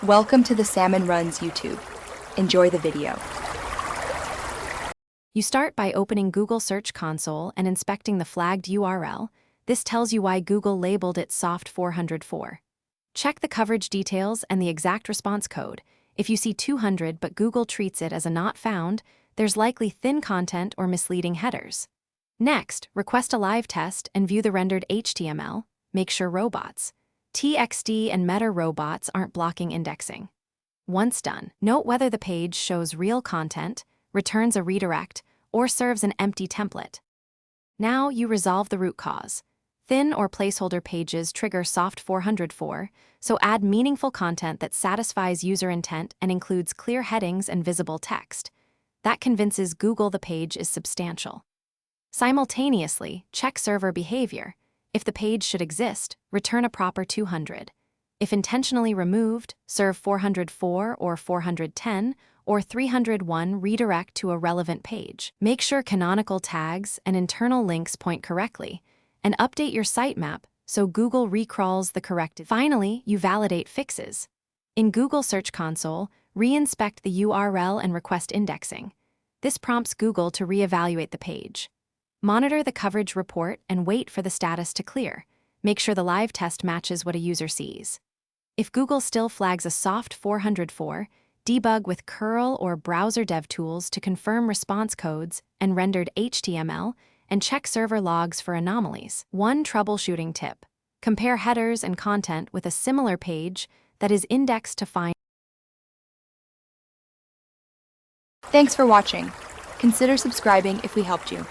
Welcome to the Salmon Runs YouTube. Enjoy the video. You start by opening Google Search Console and inspecting the flagged URL. This tells you why Google labeled it Soft 404. Check the coverage details and the exact response code. If you see 200 but Google treats it as a not found, there's likely thin content or misleading headers. Next, request a live test and view the rendered HTML. Make sure robots, TXT and meta robots aren't blocking indexing. Once done, note whether the page shows real content, returns a redirect, or serves an empty template. Now you resolve the root cause. Thin or placeholder pages trigger Soft 404, so add meaningful content that satisfies user intent and includes clear headings and visible text. That convinces Google the page is substantial. Simultaneously, check server behavior. If the page should exist, return a proper 200. If intentionally removed, serve 404 or 410 or 301 redirect to a relevant page. Make sure canonical tags and internal links point correctly, and update your sitemap so Google recrawls the corrected. Finally, you validate fixes. In Google Search Console, re-inspect the URL and request indexing. This prompts Google to reevaluate the page. Monitor the coverage report and wait for the status to clear. Make sure the live test matches what a user sees. If Google still flags a Soft 404, debug with curl or browser dev tools to confirm response codes and rendered HTML, and check server logs for anomalies. One troubleshooting tip: compare headers and content with a similar page that is indexed to find. Thanks for watching. Consider subscribing if we helped you.